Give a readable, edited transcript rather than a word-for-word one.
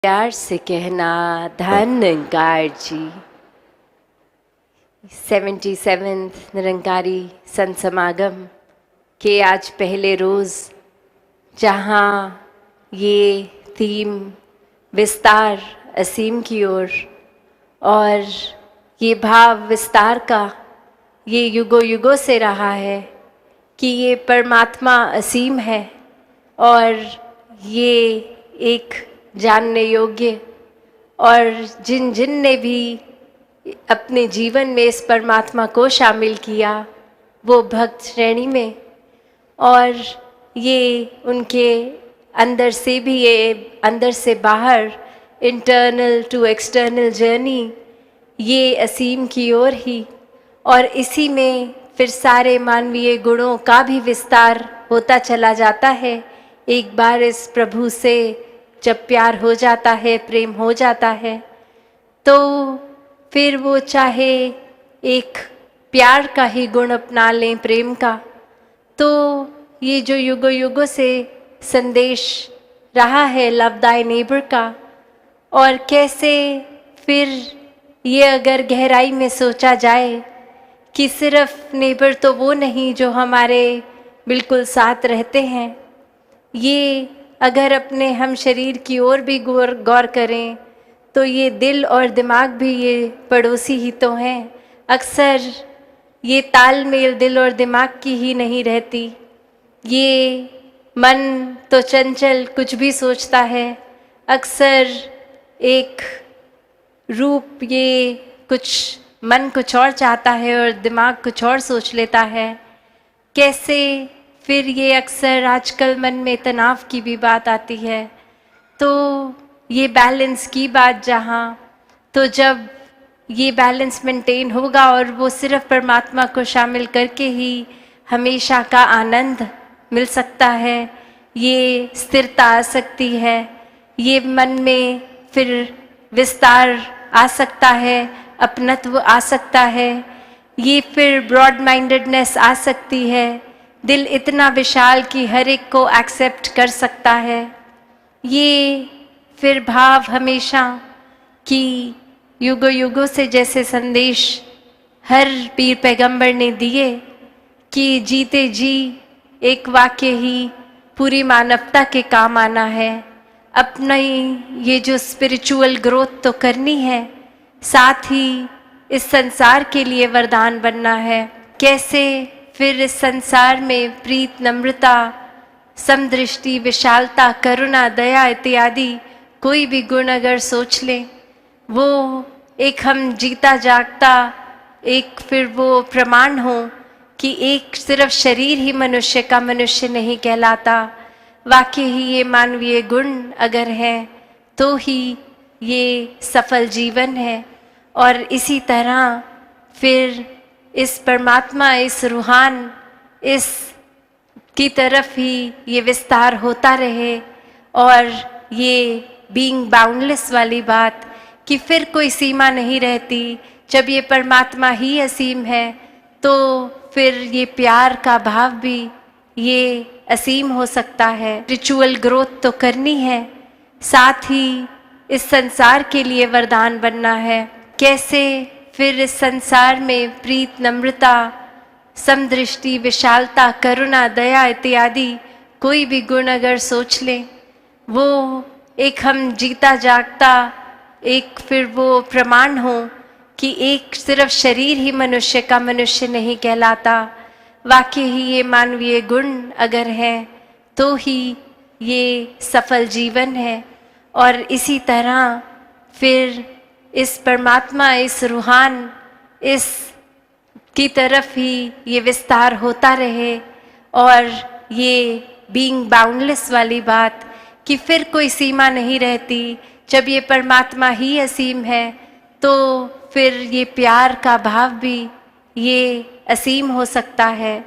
प्यार से कहना धन निरंकार जी। 77th निरंकारी संत समागम के आज पहले रोज़, जहाँ ये थीम विस्तार असीम की ओर और ये भाव विस्तार का ये युगों युगों से रहा है कि ये परमात्मा असीम है और ये एक जानने योग्य, और जिन जिन ने भी अपने जीवन में इस परमात्मा को शामिल किया वो भक्त श्रेणी में, और ये उनके अंदर से भी, ये अंदर से बाहर, इंटरनल टू एक्सटर्नल जर्नी, ये असीम की ओर ही, और इसी में फिर सारे मानवीय गुणों का भी विस्तार होता चला जाता है। एक बार इस प्रभु से जब प्यार हो जाता है, प्रेम हो जाता है, तो फिर वो चाहे एक प्यार का ही गुण अपना लें, प्रेम का, तो ये जो युगों युगों से संदेश रहा है लव दाई नेबर का, और कैसे फिर ये अगर गहराई में सोचा जाए कि सिर्फ नेबर तो वो नहीं जो हमारे बिल्कुल साथ रहते हैं, ये अगर अपने हम शरीर की ओर भी गौर करें तो ये दिल और दिमाग भी ये पड़ोसी ही तो हैं। अक्सर ये तालमेल दिल और दिमाग की ही नहीं रहती। ये मन तो चंचल कुछ भी सोचता है, अक्सर एक रूप, ये कुछ मन कुछ और चाहता है और दिमाग कुछ और सोच लेता है। कैसे फिर ये अक्सर आजकल मन में तनाव की भी बात आती है, तो ये बैलेंस की बात जहाँ, तो जब ये बैलेंस मेंटेन होगा और वो सिर्फ परमात्मा को शामिल करके ही हमेशा का आनंद मिल सकता है, ये स्थिरता आ सकती है, ये मन में फिर विस्तार आ सकता है, अपनत्व आ सकता है, ये फिर ब्रॉड माइंडेडनेस आ सकती है, दिल इतना विशाल कि हर एक को एक्सेप्ट कर सकता है। ये फिर भाव हमेशा कि युगों युगों से जैसे संदेश हर पीर पैगंबर ने दिए कि जीते जी एक वाक्य ही पूरी मानवता के काम आना है, अपना ये जो स्पिरिचुअल ग्रोथ तो करनी है, साथ ही इस संसार के लिए वरदान बनना है। कैसे फिर इस संसार में प्रीत, नम्रता, समदृष्टि, विशालता, करुणा, दया इत्यादि कोई भी गुण अगर सोच लें, वो एक हम जीता जागता एक फिर वो प्रमाण हो कि एक सिर्फ शरीर ही मनुष्य का मनुष्य नहीं कहलाता, वाकई ही ये मानवीय गुण अगर हैं तो ही ये सफल जीवन है। और इसी तरह फिर इस परमात्मा, इस रूहान, इस की तरफ ही ये विस्तार होता रहे, और ये बीइंग बाउंडलेस वाली बात कि फिर कोई सीमा नहीं रहती। जब ये परमात्मा ही असीम है तो फिर ये प्यार का भाव भी ये असीम हो सकता है। रिचुअल ग्रोथ तो करनी है, साथ ही इस संसार के लिए वरदान बनना है। कैसे फिर इस संसार में प्रीत, नम्रता, समदृष्टि, विशालता, करुणा, दया इत्यादि कोई भी गुण अगर सोच लें, वो एक हम जीता जागता एक फिर वो प्रमाण हो कि एक सिर्फ शरीर ही मनुष्य का मनुष्य नहीं कहलाता, वाकई ही ये मानवीय गुण अगर हैं तो ही ये सफल जीवन है। और इसी तरह फिर इस परमात्मा, इस रूहान, इस की तरफ ही ये विस्तार होता रहे, और ये बीइंग बाउंडलेस वाली बात कि फिर कोई सीमा नहीं रहती। जब ये परमात्मा ही असीम है तो फिर ये प्यार का भाव भी ये असीम हो सकता है।